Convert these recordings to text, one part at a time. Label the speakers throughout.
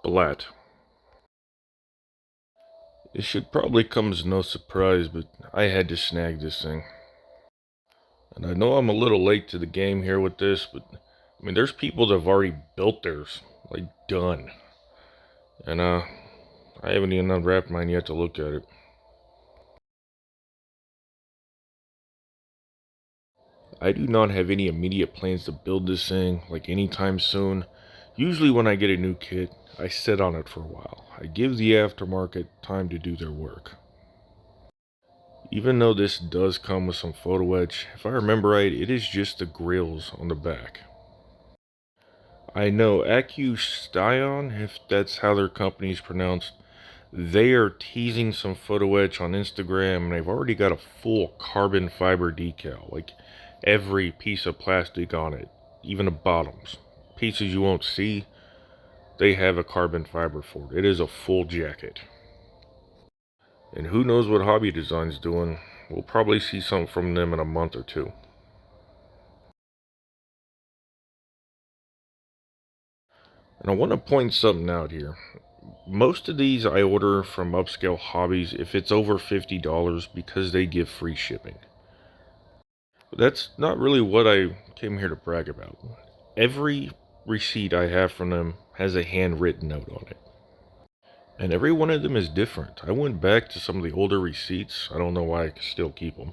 Speaker 1: Blat. It should probably come as no surprise, but I had to snag this thing. And I know I'm a little late to the game here with this, but I mean, there's people that have already built theirs, like done. And I haven't even unwrapped mine yet to look at it. I do not have any immediate plans to build this thing, like anytime soon. Usually when I get a new kit, I sit on it for a while. I give the aftermarket time to do their work. Even though this does come with some photo etch, if I remember right, it is just the grills on the back. I know Acustion, if that's how their company is pronounced, they are teasing some photo etch on Instagram, and they've already got a full carbon fiber decal, like every piece of plastic on it, even the bottoms. Pieces you won't see, they have a carbon fiber for it. It is a full jacket. And who knows what Hobby Design's doing. We'll probably see something from them in a month or two. And I want to point something out here. Most of these I order from upscale hobbies if it's over $50 because they give free shipping. But that's not really what I came here to brag about. Every receipt I have from them has a handwritten note on it. And every one of them is different. I went back to some of the older receipts. I don't know why I still keep them.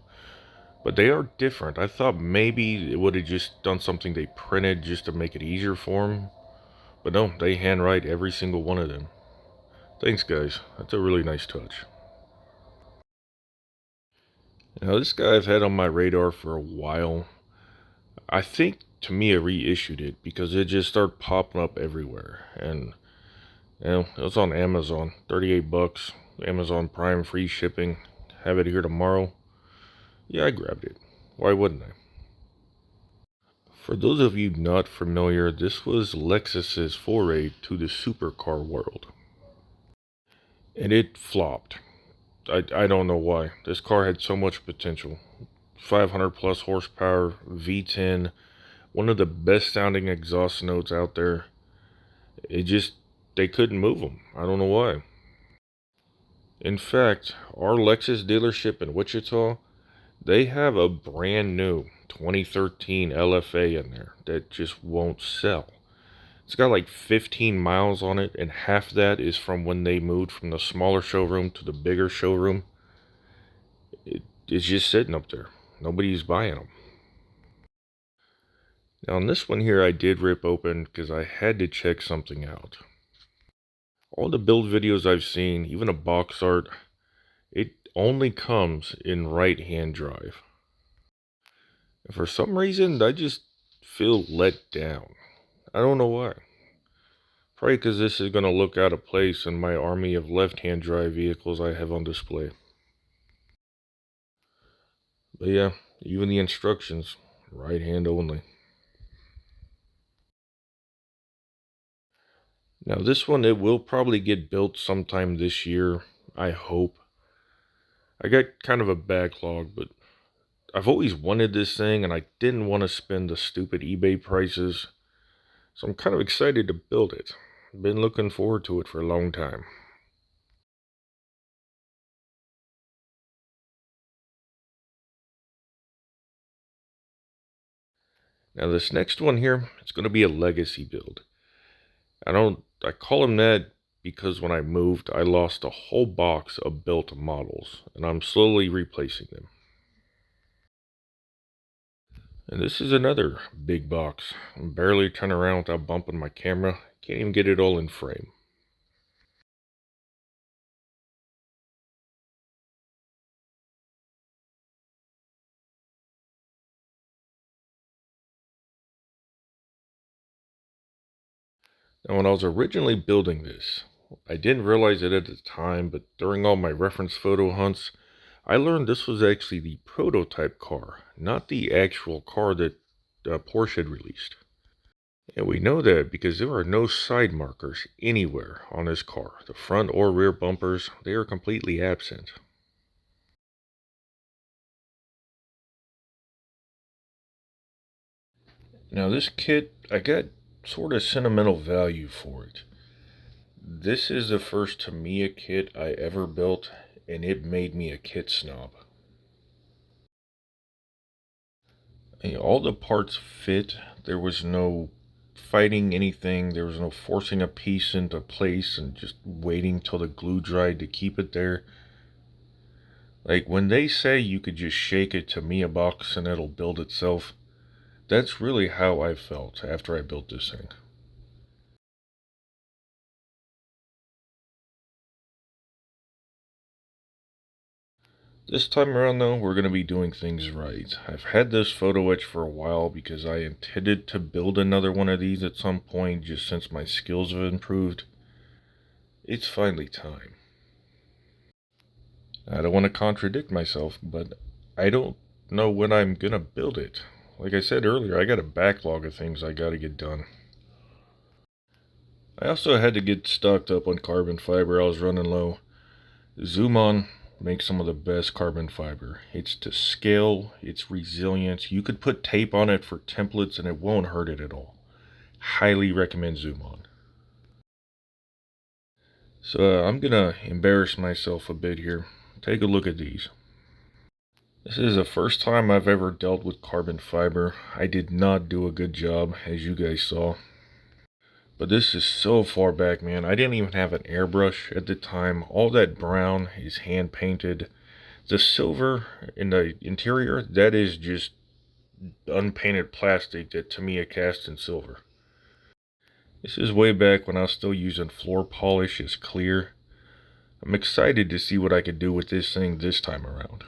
Speaker 1: But they are different. I thought maybe it would have just done something they printed just to make it easier for them. But no, they handwrite every single one of them. Thanks, guys. That's a really nice touch. Now, this guy I've had on my radar for a while. I think Tamiya reissued it because it just started popping up everywhere. And, it was on Amazon. 38 bucks. Amazon Prime free shipping. Have it here tomorrow. Yeah, I grabbed it. Why wouldn't I? For those of you not familiar, this was Lexus's foray to the supercar world. And it flopped. I don't know why. This car had so much potential. 500 plus horsepower, V10, one of the best sounding exhaust notes out there. It just, they couldn't move them. I don't know why. In fact, our Lexus dealership in Wichita, they have a brand new 2013 LFA in there that just won't sell. It's got like 15 miles on it, and half that is from when they moved from the smaller showroom to the bigger showroom. It's just sitting up there. Nobody's buying them. Now, on this one here, I did rip open because I had to check something out. All the build videos I've seen, even a box art, it only comes in right-hand drive. And for some reason, I just feel let down. I don't know why. Probably because this is going to look out of place in my army of left-hand drive vehicles I have on display. But yeah, even the instructions, right hand only. Now this one, it will probably get built sometime this year, I hope. I got kind of a backlog, but I've always wanted this thing and I didn't want to spend the stupid eBay prices. So I'm kind of excited to build it. Been looking forward to it for a long time. Now this next one here, it's going to be a legacy build. I call them that because when I moved, I lost a whole box of built models, and I'm slowly replacing them. And this is another big box. I'm barely turning around without bumping my camera. Can't even get it all in frame. Now when I was originally building this, I didn't realize it at the time, but during all my reference photo hunts, I learned this was actually the prototype car, not the actual car that Porsche had released. And we know that because there are no side markers anywhere on this car. The front or rear bumpers, they are completely absent. Now this kit, I got sort of sentimental value for it. This is the first Tamiya kit I ever built, and it made me a kit snob. All the parts fit. There was no fighting anything. There was no forcing a piece into place and just waiting till the glue dried to keep it there. Like when they say you could just shake a Tamiya box and it'll build itself, that's really how I felt after I built this thing. This time around though, we're going to be doing things right. I've had this photo etch for a while because I intended to build another one of these at some point just since my skills have improved. It's finally time. I don't want to contradict myself, but I don't know when I'm going to build it. Like I said earlier, I got a backlog of things I got to get done. I also had to get stocked up on carbon fiber. I was running low. Zoom makes some of the best carbon fiber. It's to scale, it's resilient. You could put tape on it for templates and it won't hurt it at all. Highly recommend Zoom. So I'm gonna embarrass myself a bit here. Take a look at these. This is the first time I've ever dealt with carbon fiber. I did not do a good job, as you guys saw. But this is so far back, man. I didn't even have an airbrush at the time. All that brown is hand painted. The silver in the interior, that is just unpainted plastic that Tamiya cast in silver. This is way back when I was still using floor polish as clear. I'm excited to see what I could do with this thing this time around.